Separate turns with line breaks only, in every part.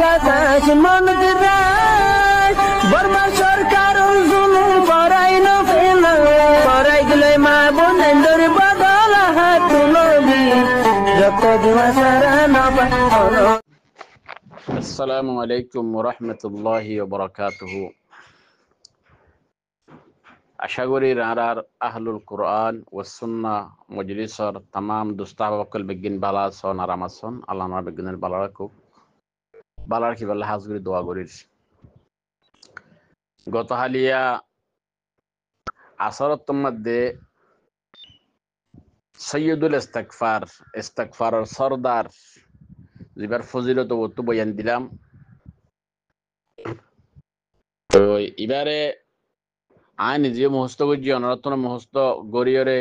বাতাস মন দিরাই বর্মা সরকার জুলুম করাই না ফেলা করাই গেলে মা বোনেদের বদল হাত তুলবি যত দিবা সারা না পানো।
আসসালামু আলাইকুম ওয়া রাহমাতুল্লাহি ওয়া বারাকাতুহু। আশা করি রারার আহলুল কোরআন ওয়া সুন্নাহ মজলিসর তামাম দুস্তাহবাকল বিজ্ঞান বালা সন আরামাসন আল্লাহ না বিজ্ঞানের বালা রাখুক বালার কি বালা হাজগুরি দোয়া করির। গত হালিয়া আসরত মধ্যে সৈয়দুল ইস্তিগফারের সরদার জিবার ফজিলত ও তো বয়ান দিলাম। তো এবারে আয় নিজে মুহস্ত করছি অনরত্ন মুহস্ত গড়িয়রে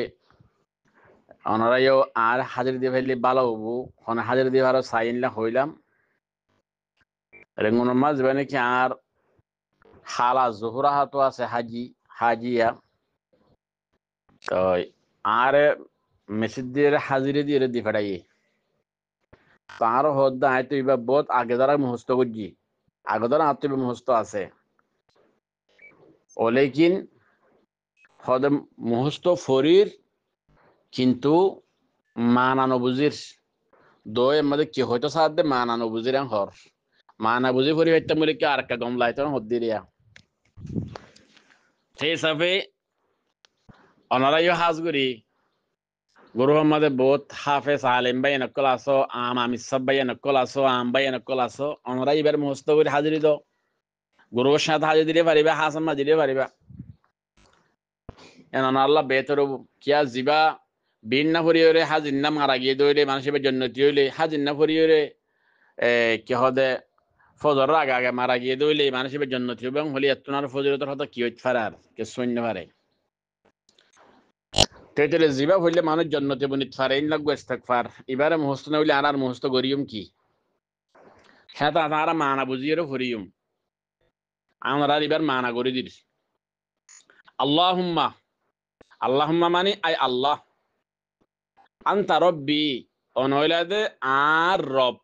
অনারাইও আর হাজির দিয়ে ফেললে ভালো হবো ওখানে হাজির দিয়ে আরো সাইনলা হইলাম রেঙ্গুন মাছ মানে কি আর হালা জোহরা হাতো আছে হাজিয়া তো আর মেসিদ দিয়ে হাজিরে দিয়ে দি ফেটাই তার হদ্দা হয়তো এবার বহুত আগে দ্বারা মুহস্ত করছি আগে দ্বারা আত্ম মুহস্ত আছে ও লেকিন হদ মুহস্ত ফরির কিন্তু মানানো বুঝির দই আমাদের কি হয়তো সাথে মানানো বুঝির হর মানা বুঝি ফরি হইতে বলে কি আর একটা গম লাইতো হদ্দিরিয়া সেই হিসাবে অনারাইও হাজগুড়ি গুরু আমাদের বহুত হাফেজ আলেম ভাই নকল আসো আমি সব ভাই নকল আসো ভাই নকল আসো অনারাই এবার মুহস্ত করে হাজিরি দো গুরুর সাথে হাজির দিতে পারিবা হাসান মাঝি দিতে পারিবা আল্লাহ বেতর কিয়া জিবা বিন না ফরিয়রে হাজির না মারা গিয়ে দইলে মানুষের জন্নতি হইলে হাজির না ফরিয়রে কি হদে ফজর আগে আগে মারা গিয়ে দইলে মানুষের জন্নতি এবং হলি এতনার ফজরতের হতো কি হইতে পারে আর কে সৈন্য পারে তেতলে জিবা হইলে মানুষ জন্নতি বনিত পারে ইন লাগবে ইস্তিগফার এবারে মুহস্ত না হইলে আর মুহস্ত করিয়ম কি হ্যাঁ তা তারা মানা বুঝিয়েরও ফরিয়ম আমরা এবার মানা করে দিস আল্লাহুম্মা আল্লাহুম্মা মানে আই আল্লাহ আনতা রব্বি অনয়লাদে আর রব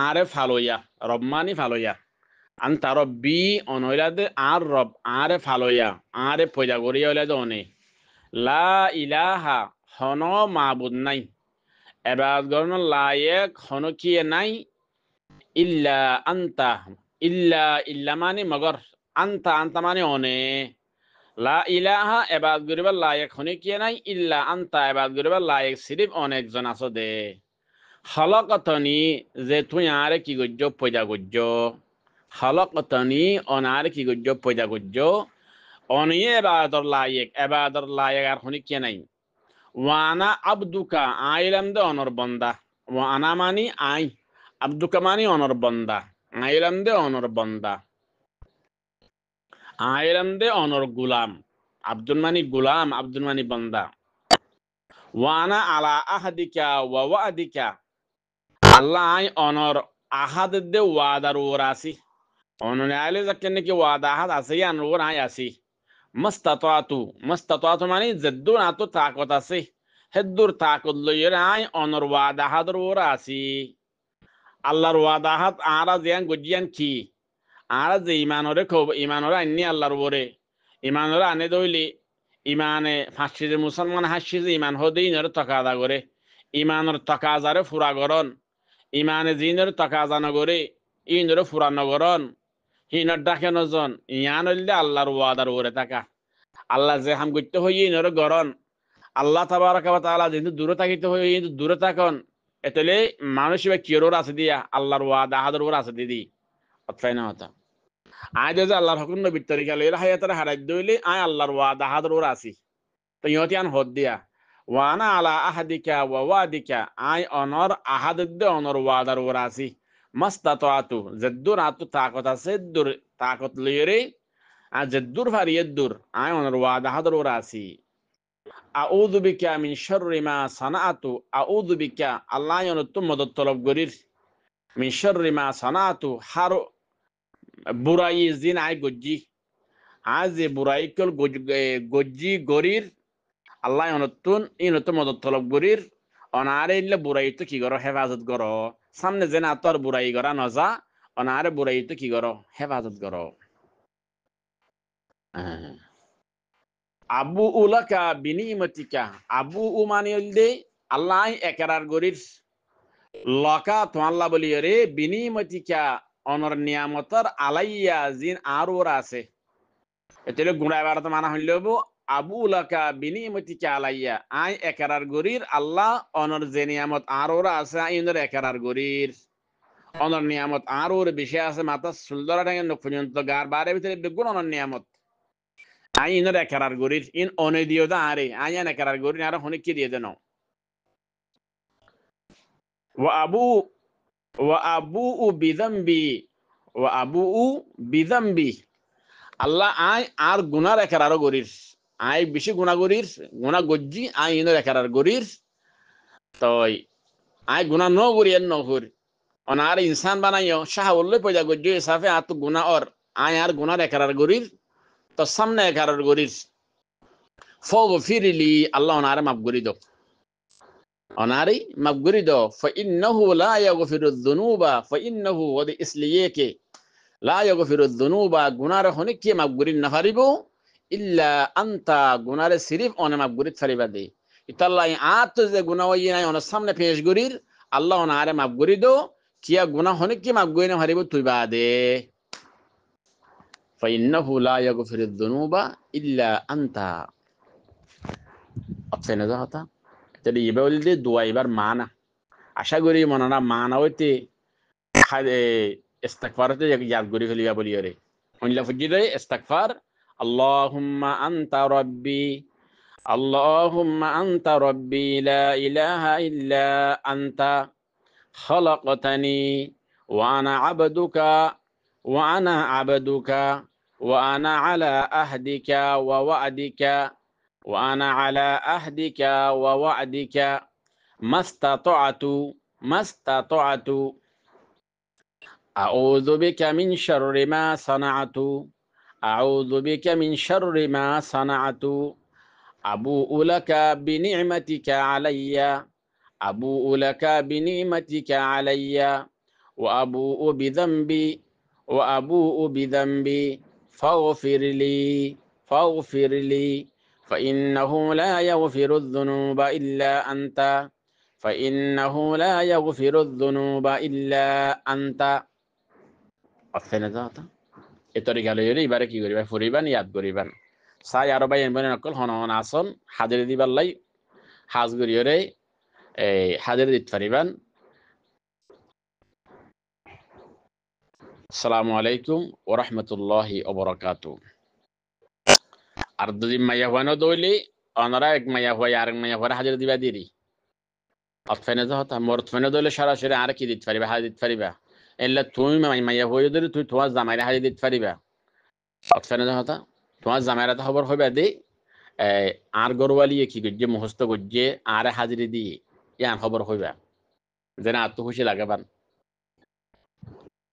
আরে ফালোয়া রব মানি ফালোয়া আনতা রব্বি অনয়লাদে আর রব আরে ফালোয়া আরে পয়দা করিয়া হইলাদে অনে লা ইলাহা হন মাবুদ নাই এবাদ গরন লায়েক হন কি নাই ইল্লা আনতা ইল্লা মানে মগর আনতা মানে অনে লা ইলাহা এবাদ গরিবার লায়েক হনে কি নাই ইল্লা আনতা এবাদ গরিবার লায়েক সিরিফ অনেকজন আছো দে হলকতনি যে তুই আরে কি গজ্জ পয়দা গজ্জ হলকতনি অনারে কি গজ্জ পয়দা গজ্জ অনিয়ে এবাদর লায়েক আর হনে কি নাই ওয়ানা আব্দুকা আইলাম দে অনর বন্দা ওয়ানা মানি আই আব্দুকা মানি অনর বন্দা আইলাম দে অনর বন্দা আইলাম দে অনর গুলাম আব্দুল মানি গুলাম আব্দুল মানি বন্দা ওয়ানা আলা আহাদিকা ওয়া ওয়াদিকা আল্লাহ আই অনর আহাদ দে ওয়াদার ওরাসি অননে আইলে যাকে নাকি ওয়াদা আহাদ আছে ইয়ান ওর আই আসি মস্তাতাতু মানে জদ্দুর আতো তাকত আছে হেদ্দুর তাকত লইয়ের আই অনর ওয়াদা আহাদর ওরাসি আল্লাহর ওয়াদা আহাদ আরা জিয়ান গজিয়ান কি আর যে ইমানরে খুব ইমানরে আননি আল্লাহর ওরে ইমানরে আনে দইলি ইমানে ফাঁসি যে মুসলমান হাসি যে ইমান হদে ইনরে তকাদা করে ইমানের তকাজারে ফুরা গরন ইমানে জিনের তকাজা নগরে ইনরে ফুরা নগরন হিনর ডাকে নজন ইয়ান হইলে আল্লাহর ওয়াদার ওরে থাকা আল্লাহ যে হাম করতে হই ইনরে গরন আল্লাহ তাবারাকা ওয়া তাআলা যেহেতু দূরে থাকিতে হই কিন্তু দূরে থাকন এতলে মানুষ বা কিরোর আছে দিয়া আল্লাহর ওয়াদা হাদর ওর আছে দিদি অতফাই না হতা আয় যে আল্লাহর হুকুম নবীর তরিকা লইরা হায়াতের হারাই দইলে আয় আল্লাহর ওয়াদা হাদর ওর আসি তো ইহতি আন হদ দিয়া ওয়ানা আলা আহাদিকা ওয়া ওয়াদিকা আয় অনর আহাদে অনর ওয়াদার ওর আসি মাস্তাতাতু জদ্দুর আতু তাকত আছে দূর তাকত লইরে আর জদ্দুর ফারিয়দ্দুর আয় অনর ওয়াদা হাদর ওর আসি আউযু বিকা মিন শাররি মা সানাতু আউযু বিকা আল্লাহ অনতু মদদ তলব গরির মিন শাররি মা সানাতু হার বুরাই জিন আই গজ্জি আজ বুরাই কল গজ্জি গরির আল্লাহ অনতুন ইনত মদত তলব গরির অনারে ইল্লে বুরাই তো কি করো হেফাজত করো সামনে যেন আতর বুরাই করা নজা অনারে বুড়াই তো কি করো হেফাজত করো আবু উলাকা বিনিমতিকা আবু উমানিল দে আল্লাহ একরার গরির লকা তো আল্লাহ বলি রে বিনিমতিকা অনর নিয়ামতর আলাইয়া জিন আর ওরা আছে এতলে গুণা এবার তো মানা হইল আবু উলাকা বিনিমতিকা আলাইয়া আই একরার গরির আল্লাহ অনর যে নিয়ামত আর ওরা আছে আই ইনর একরার গরির অনর নিয়ামত আর ওর বিষয় আছে মাথা সুলদরা ঠেঙ্গে নখ পর্যন্ত গার বারে ভিতরে বেগুন অনর নিয়ামত আই ইনর একরার গরির ইন অনে দিও দা আরে আই আন একরার গরির আর হনে কি দিয়ে দেন ওয়া আবু বিযামবি ওয়া আবু বিযামবি আল্লাহ আই আর গুনার একরারও গরির আই বেশি গুণা গরির গুণা গজ্জি আই ইনর একরার গরির তই আই গুণা ন গরি আর ন গরি অনার ইনসান বানাইও শাহ বললে পয়দা গজ্জি হিসাবে আর তো গুণা অর আই আর গুনার একরার গরির তো সামনে একরার গরির ফগফিরলি আল্লাহ অনারে মাফ করি দাও অনারি মাফ করি দাও ফাইন্নাহু লা ইয়াগফিরুয যুনুবা ফাইন্নাহু ওয়াদি ইসলিয়েকে লা ইয়াগফিরুয যুনুবা গুনার হনে কি মাফ করি না পারিব ইল্লা আনতা গুনারে সিরিফ অনে মাফ করি পারিবা দে ইতাল্লাহ আত যে গুনাহ হই নাই অন সামনে পেশ করির আল্লাহ অনারে মাফ করি দাও কিয়া গুনাহ হনে কি মাফ করি না পারিব তুই বাদে ফাইন্নাহু লা ইয়াগফিরুয যুনুবা ইল্লা আনতা অপশনে যা হতা তাহলে এবার বলতে দোয়া এবার মানা আশা করি মনে মানা হইতে ইস্তিগফারতে ইয়াদ করি ফেলিবা বলি রে হইলা ফুজিরে ইস্তিগফার আল্লাহুম্মা আনতা রাব্বি আল্লাহুম্মা আনতা রাব্বি লা ইলাহা ইল্লা আনতা খালাকতানি ওয়া আনা আবদুকা ওয়া আনা আবদুকা ওয়া আনা আলা আহদিকা ওয়া ওয়া'দিকা وأنا على أهدك ووعدك ما استطعت أعوذ بك من شر ما صنعت أعوذ بك من شر ما صنعت أبوء لك بنعمتك علي أبوء لك بنعمتك علي وأبوء بذنبي فاغفر لي فإنه لا يغفر الذنوب إلا أنت فإنه لا يغفر الذنوب إلا أنت অফেনে যাতা এ তরিকা লইরে এবারে কি করিবা ফুরিবান ইয়াদ করিবান সাই আরো ভাই এমন নকল হন হন আসন হাজির দিবার লাই হাজ করিয়রে এই হাজির দিতে পারিবান আসসালামু আলাইকুম ওয়া রাহমাতুল্লাহি ওয়া বারাকাতুহু আর যদি মাইয়া হওয়ানো দইলে অনারা এক মাইয়া হওয়া আর এক মাইয়া হওয়ার হাজির দিবা দিরি অফেনে যা হতা মরত ফেনে দইলে সরাসরি আর কি দিতে পারিবা হাজির দিতে পারিবা এলা তুমি মাইয়া হয়ে দিলে তুই তোমার জামাইরা হাজির দিতে পারিবা অফেনে যা হতা তোমার জামাইরা তো খবর হইবা দে আর গরওয়ালিয়ে কি গজ্জে মুখস্থ গজ্জে আর হাজিরি দিয়ে ইয়ান খবর হইবা যেন আত্ম খুশি লাগাবান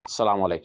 আসসালামু আলাইকুম